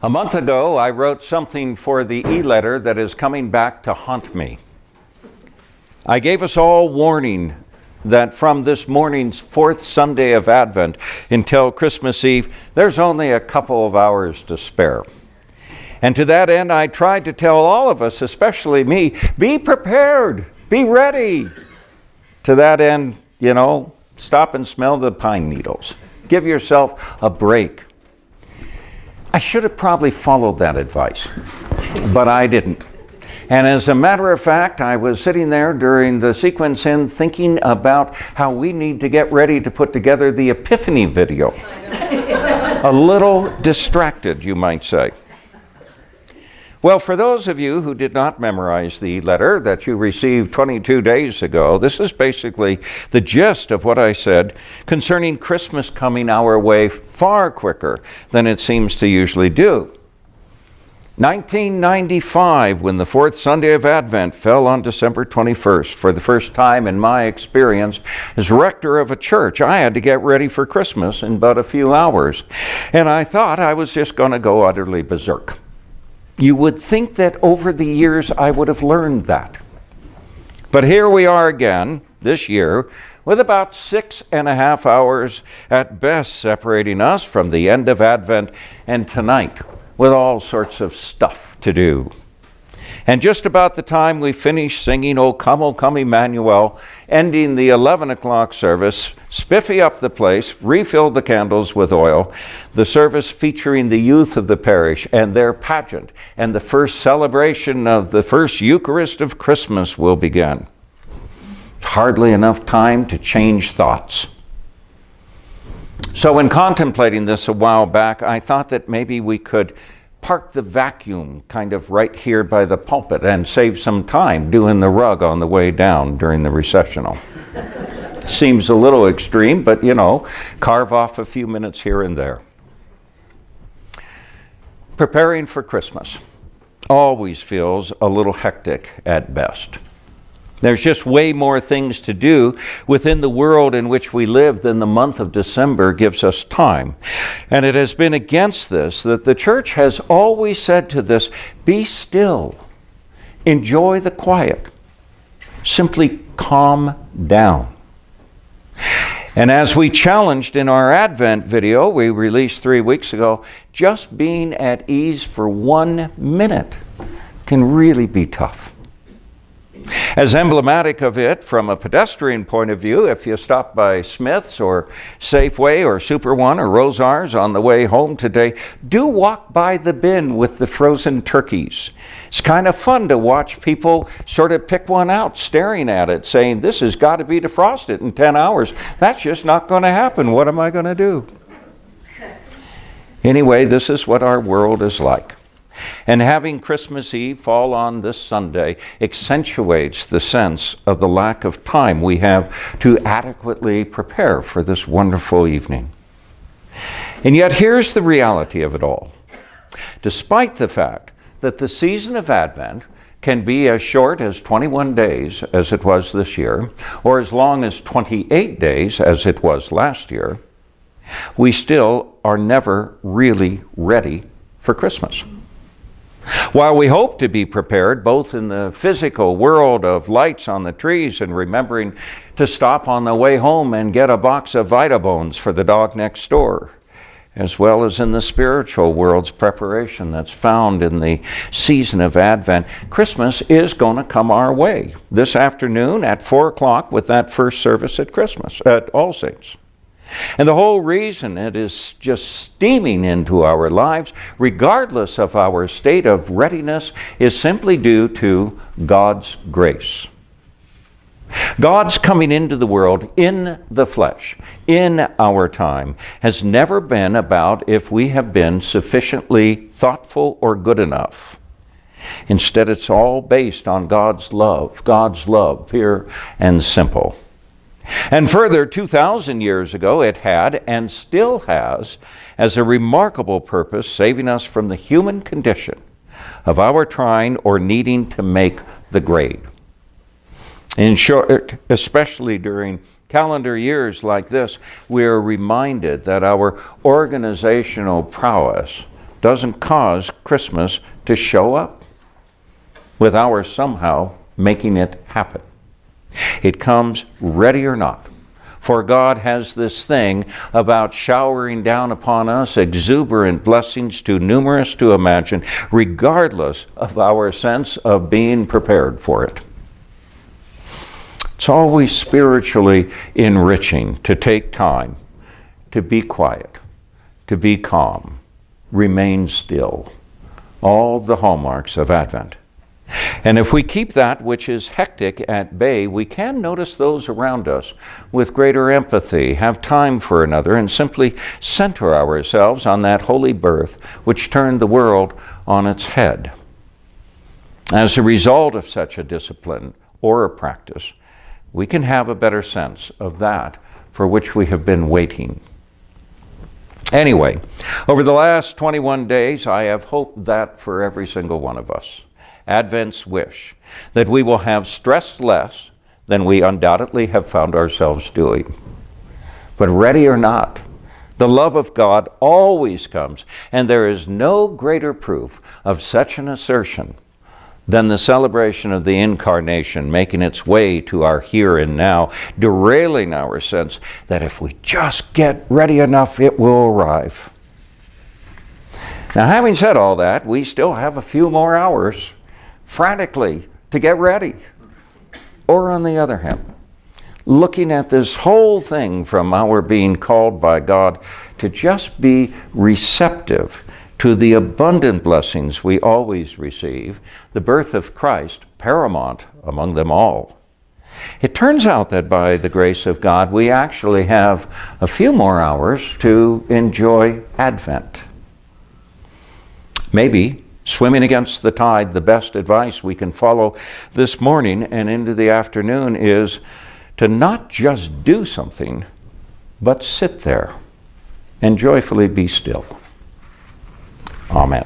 A month ago, I wrote something for the e-letter that is coming back to haunt me. I gave us all warning that from this morning's fourth Sunday of Advent until Christmas Eve, there's only a couple of hours to spare. And to that end, I tried to tell all of us, especially me, be prepared, be ready. To that end, stop and smell the pine needles. Give yourself a break. I should have probably followed that advice, but I didn't. And as a matter of fact, I was sitting there during the sequence in thinking about how we need to get ready to put together the Epiphany video. A little distracted, you might say. Well, for those of you who did not memorize the letter that you received 22 days ago, this is basically the gist of what I said concerning Christmas coming our way far quicker than it seems to usually do. 1995, when the fourth Sunday of Advent fell on December 21st, for the first time in my experience as rector of a church, I had to get ready for Christmas in but a few hours. And I thought I was just going to go utterly berserk. You would think that over the years I would have learned that. But here we are again, this year, with about 6.5 hours at best separating us from the end of Advent, and tonight, with all sorts of stuff to do. And just about the time we finish singing O Come, Emmanuel, ending the 11 o'clock service, spiffy up the place, refill the candles with oil, the service featuring the youth of the parish and their pageant, and the first celebration of the first Eucharist of Christmas will begin. Hardly enough time to change thoughts. So in contemplating this a while back, I thought that maybe we could park the vacuum kind of right here by the pulpit and save some time doing the rug on the way down during the recessional. Seems a little extreme, but carve off a few minutes here and there. Preparing for Christmas always feels a little hectic at best. There's just way more things to do within the world in which we live than the month of December gives us time. And it has been against this that the church has always said to this, be still, enjoy the quiet, simply calm down. And as we challenged in our Advent video we released 3 weeks ago, just being at ease for 1 minute can really be tough. As emblematic of it from a pedestrian point of view, if you stop by Smith's or Safeway or Super One or Rosar's on the way home today, do walk by the bin with the frozen turkeys. It's kind of fun to watch people sort of pick one out, staring at it, saying, this has got to be defrosted in 10 hours. That's just not going to happen. What am I going to do? Anyway, this is what our world is like. And having Christmas Eve fall on this Sunday accentuates the sense of the lack of time we have to adequately prepare for this wonderful evening. And yet here's the reality of it all. Despite the fact that the season of Advent can be as short as 21 days as it was this year, or as long as 28 days as it was last year, we still are never really ready for Christmas. While we hope to be prepared both in the physical world of lights on the trees and remembering to stop on the way home and get a box of Vitabones for the dog next door, as well as in the spiritual world's preparation that's found in the season of Advent, Christmas is going to come our way this afternoon at 4 o'clock with that first service at Christmas, at All Saints. And the whole reason it is just steaming into our lives, regardless of our state of readiness, is simply due to God's grace. God's coming into the world in the flesh, in our time, has never been about if we have been sufficiently thoughtful or good enough. Instead, it's all based on God's love, pure and simple. And further, 2,000 years ago, it had and still has as a remarkable purpose saving us from the human condition of our trying or needing to make the grade. In short, especially during calendar years like this, we are reminded that our organizational prowess doesn't cause Christmas to show up with our somehow making it happen. It comes ready or not. For God has this thing about showering down upon us exuberant blessings too numerous to imagine, regardless of our sense of being prepared for it. It's always spiritually enriching to take time, to be quiet, to be calm, remain still. All the hallmarks of Advent. And if we keep that which is hectic at bay, we can notice those around us with greater empathy, have time for another, and simply center ourselves on that holy birth which turned the world on its head. As a result of such a discipline or a practice, we can have a better sense of that for which we have been waiting. Anyway, over the last 21 days, I have hoped that for every single one of us. Advent's wish that we will have stressed less than we undoubtedly have found ourselves doing. But ready or not, the love of God always comes, and there is no greater proof of such an assertion than the celebration of the Incarnation making its way to our here and now, derailing our sense that if we just get ready enough, it will arrive. Now, having said all that, we still have a few more hours frantically to get ready. Or on the other hand, looking at this whole thing from our being called by God to just be receptive to the abundant blessings we always receive, the birth of Christ paramount among them all. It turns out that by the grace of God, we actually have a few more hours to enjoy Advent. Maybe swimming against the tide, the best advice we can follow this morning and into the afternoon is to not just do something, but sit there and joyfully be still. Amen.